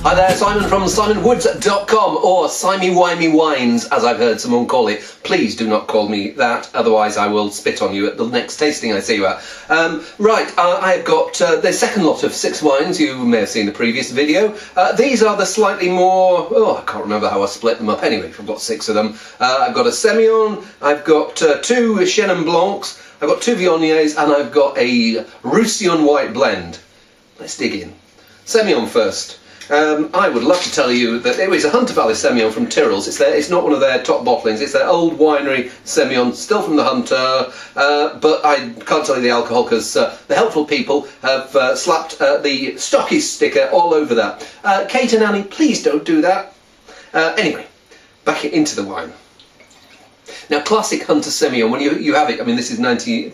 Hi there, Simon from simonwoods.com, or Simey Wimey Wines, as I've heard someone call it. Please do not call me that, otherwise I will spit on you at the next tasting I see you at. I've got the second lot of 6 wines. You may have seen the previous video. These are the slightly more, I can't remember how I split them up. Anyway, I've got 6 of them. I've got a Semillon, I've got 2 Chenin Blancs, I've got 2 Viogniers, and I've got a Roussillon white blend. Let's dig in. Semillon first. I would love to tell you that it was a Hunter Valley Semillon from Tyrrell's. It's not one of their top bottlings. It's their old winery Semillon, still from the Hunter, but I can't tell you the alcohol because the helpful people have slapped the stockist sticker all over that. Kate and Annie, please don't do that. Anyway, back into the wine. Now, classic Hunter Semillon, when you have it, I mean, this is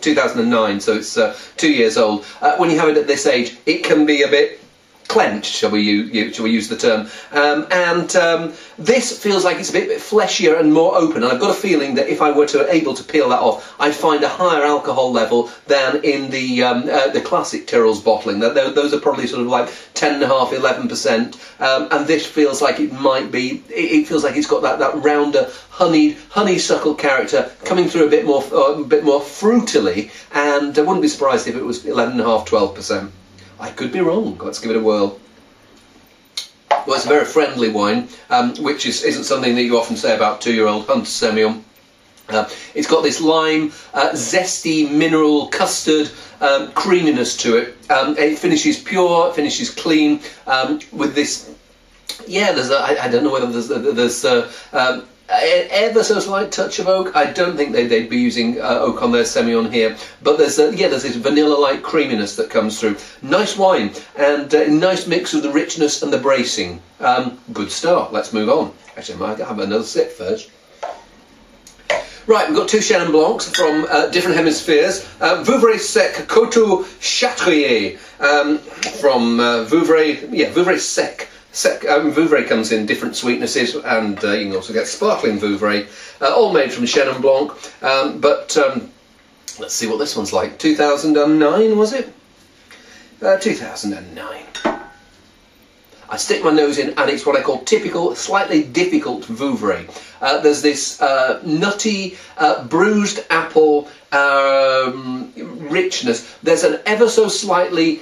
2009, so it's 2 years old. When you have it at this age, it can be a bit clenched, shall we use the term, this feels like it's a bit fleshier and more open, and I've got a feeling that if I were able to peel that off, I'd find a higher alcohol level than in the classic Tyrrell's bottling. Those are probably sort of like 10.5–11%, and this feels like it might be. It feels like it's got that rounder, honeysuckle character coming through a bit more fruitily, and I wouldn't be surprised if it was 11.5–12%. I could be wrong. Let's give it a whirl. Well, it's a very friendly wine, which isn't something that you often say about 2-year-old Hunter Semillon. It's got this lime, zesty, mineral, custard creaminess to it. It finishes pure, it finishes clean, with this. Yeah, I don't know whether there's ever so slight touch of oak. I don't think they'd be using oak on their Semillon here, but there's this vanilla-like creaminess that comes through. Nice wine, and a nice mix of the richness and the bracing. Good start. Let's move on. Actually, I might have another sip first. Right, we've got 2 Chenin Blancs from different hemispheres. Vouvray Sec Coteau Châtrier from Vouvray Sec. Vouvray comes in different sweetnesses, and you can also get sparkling Vouvray, all made from Chenin Blanc. Let's see what this one's like. 2009, was it? 2009. I stick my nose in, and it's what I call typical, slightly difficult Vouvray. There's this nutty, bruised apple richness. There's an ever so slightly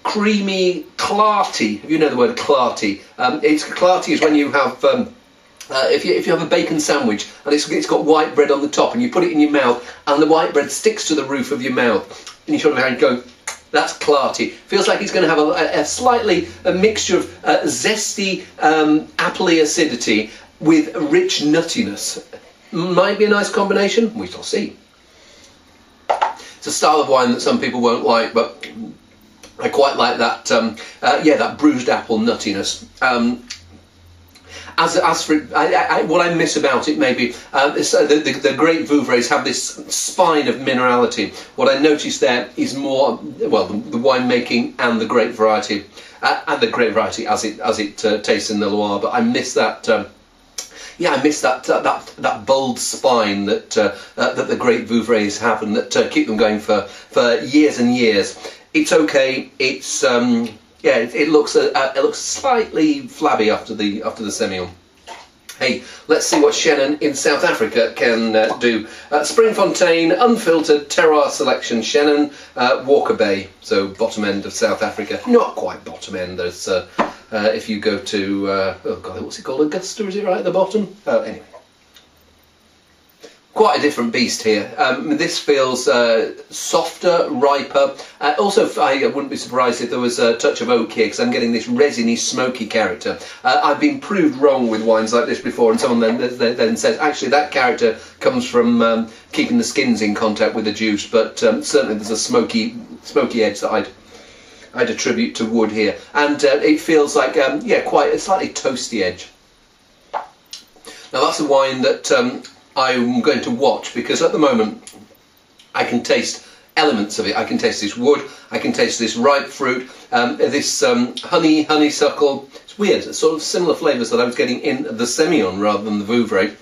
creamy clarty. You know the word clarty. Clarty is when you have if you have a bacon sandwich and it's got white bread on the top, and you put it in your mouth, and the white bread sticks to the roof of your mouth, and you sort of go. That's clarty. Feels like it's going to have a mixture of zesty, appley acidity with rich nuttiness. Might be a nice combination. We shall see. It's a style of wine that some people won't like, but I quite like that. That bruised apple nuttiness. As for what I miss about it, maybe the great Vouvrays have this spine of minerality. What I noticed there is more, well, the winemaking and the grape variety, as it tastes in the Loire. But I miss that. I miss that bold spine that the great Vouvrays have, and that keep them going for years and years. It's okay. It's it looks slightly flabby after the Semillon. Hey, let's see what Chenin in South Africa can do. Springfontein, unfiltered terroir selection Chenin, Walker Bay, so bottom end of South Africa. Not quite bottom end. There's if you go to what's it called? Augusta, is it right at the bottom? Oh, anyway. Quite a different beast here. This feels softer, riper. Also, I wouldn't be surprised if there was a touch of oak here, because I'm getting this resiny, smoky character. I've been proved wrong with wines like this before, and someone then says, actually, that character comes from keeping the skins in contact with the juice, but certainly there's a smoky edge that I'd attribute to wood here. And it feels like, quite a slightly toasty edge. Now, that's a wine that I'm going to watch, because at the moment I can taste elements of it. I can taste this wood, I can taste this ripe fruit, this honeysuckle. It's weird, it's sort of similar flavours that I was getting in the Semillon rather than the Vouvray.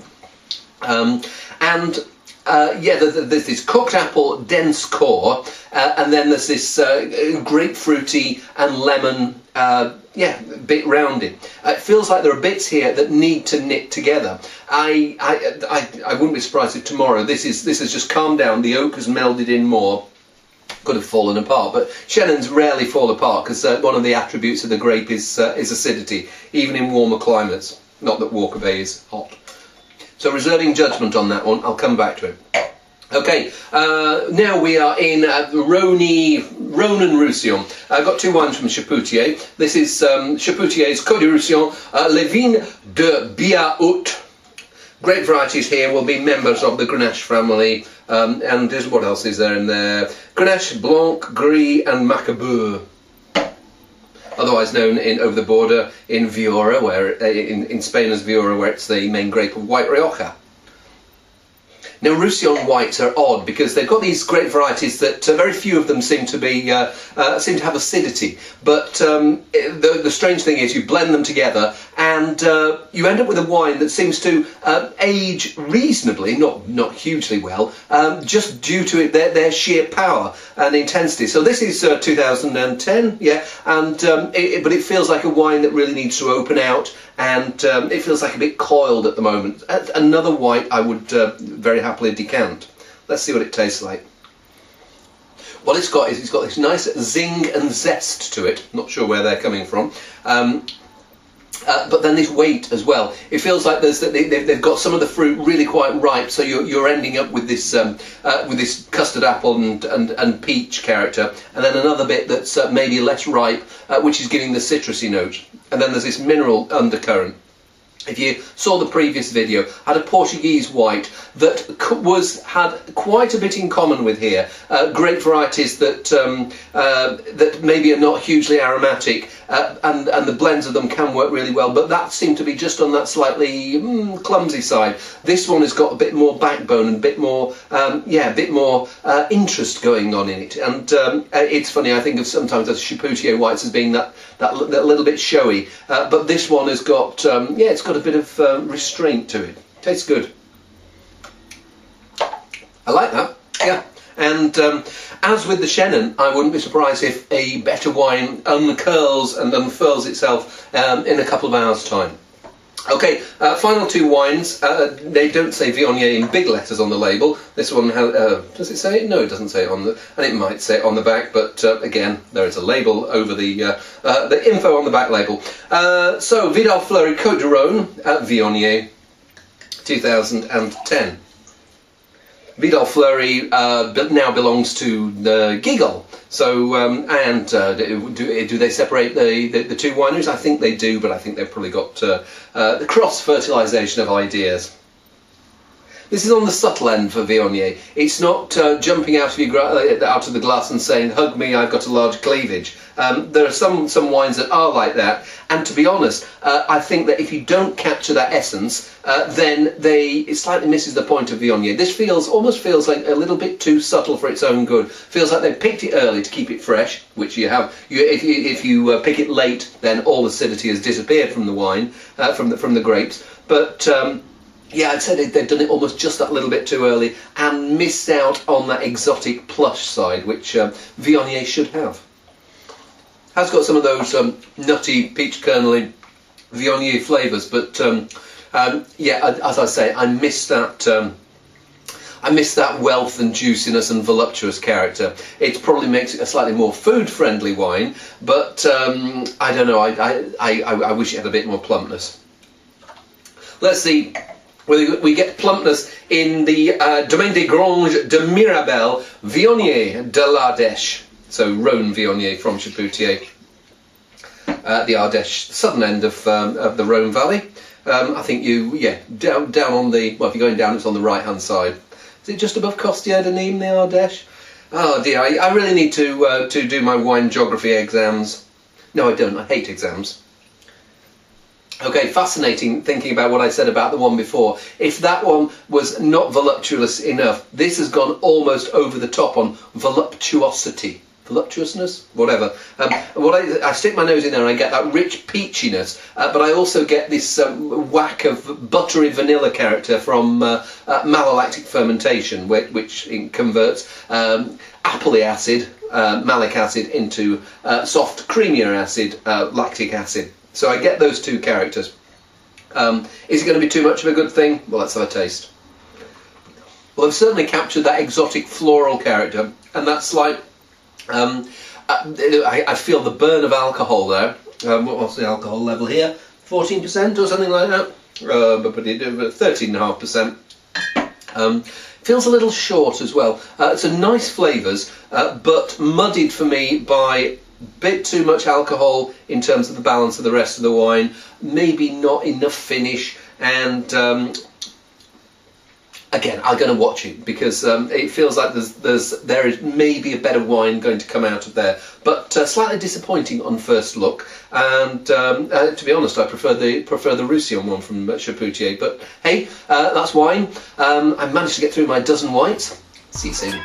There's this cooked apple dense core, and then there's this grapefruity and lemon yeah, a bit rounded. It feels like there are bits here that need to knit together. I wouldn't be surprised if tomorrow this has just calmed down, the oak has melded in more. Could have fallen apart, but Shennons rarely fall apart because one of the attributes of the grape is acidity, even in warmer climates. Not that Walker Bay is hot. So reserving judgment on that one, I'll come back to it. Okay, now we are in Rhône and Roussillon. I've got two wines from Chapoutier. This is Chapoutier's Côte de Roussillon, Les Vignes de Biaout. Grape varieties here will be members of the Grenache family, and there's, what else is there in there? Grenache, Blanc, Gris and Macabeu. Otherwise known over the border in Viura, where in Spain as Viura, where it's the main grape of White Rioja. Now, Roussillon whites are odd because they've got these grape varieties that very few of them seem to have acidity. But the strange thing is, you blend them together and you end up with a wine that seems to age reasonably, not hugely well, just due to their sheer power and intensity. So this is 2010, yeah, and but it feels like a wine that really needs to open out, and it feels like a bit coiled at the moment. Another white I would very happily decant. Let's see what it tastes like. What it's got this nice zing and zest to it. Not sure where they're coming from. But then this weight as well. It feels like they've got some of the fruit really quite ripe, so you're ending up with this custard apple and peach character, and then another bit that's maybe less ripe, which is giving the citrusy note. And then there's this mineral undercurrent. If you saw the previous video, I had a Portuguese white that had quite a bit in common with here. Grape varieties that maybe are not hugely aromatic, and the blends of them can work really well, but that seemed to be just on that slightly clumsy side. This one has got a bit more backbone and a bit more interest going on in it. And it's funny, I think of sometimes as Chapoutier whites as being that little bit showy, but this one has got it's got a bit of restraint to it. Tastes good. I like that, yeah. And as with the Chenin, I wouldn't be surprised if a better wine uncurls and unfurls itself in a couple of hours' time. Okay, final two wines. They don't say Viognier in big letters on the label. This one has, does it say it? No, it doesn't say it on the, and it might say it on the back, but again, there is a label over the info on the back label. So, Vidal Fleury Côte de Rhône at Viognier, 2010. Vidal Fleury now belongs to the Giggle. So, do they separate the two wineries? I think they do, but I think they've probably got the cross-fertilisation of ideas. This is on the subtle end for Viognier. It's not jumping out of the glass and saying, "Hug me, I've got a large cleavage." There are some wines that are like that, and to be honest, I think that if you don't capture that essence, then it slightly misses the point of Viognier. This almost feels like a little bit too subtle for its own good. Feels like they picked it early to keep it fresh, which you have. If you pick it late, then all acidity has disappeared from the wine, from the grapes. But yeah, I'd say they've done it almost just that little bit too early and missed out on that exotic plush side, which Viognier should have. Has got some of those nutty, peach kernely Viognier flavours, but yeah, as I say, I miss that wealth and juiciness and voluptuous character. It probably makes it a slightly more food-friendly wine, but I don't know. I wish it had a bit more plumpness. Let's see whether we get plumpness in the Domaine des Granges de Mirabel, Viognier de l'Ardèche. So Rhône Viognier from Chapoutier, the Ardèche, southern end of the Rhône Valley. I think down on the, well, if you're going down, it's on the right-hand side. Is it just above Costières de Nîmes, the Ardèche? Oh dear, I really need to do my wine geography exams. No, I don't. I hate exams. Okay, fascinating thinking about what I said about the one before. If that one was not voluptuous enough, this has gone almost over the top on voluptuosity. voluptuousness, whatever. I stick my nose in there and I get that rich peachiness, but I also get this whack of buttery vanilla character from malolactic fermentation, which converts appley acid, malic acid, into soft, creamier acid, lactic acid. So I get those two characters. Is it going to be too much of a good thing? Well, let's have a taste. Well, I've certainly captured that exotic floral character, and that's like, I feel the burn of alcohol there. What's the alcohol level here? 14% or something like that? 13.5%. Feels a little short as well. It's a nice flavours, but muddied for me by a bit too much alcohol in terms of the balance of the rest of the wine, maybe not enough finish, and again, I'm going to watch it because it feels like there is maybe a better wine going to come out of there, but slightly disappointing on first look. And to be honest, I prefer the Roussillon one from Chapoutier. But hey, that's wine. I managed to get through my dozen whites. See you soon.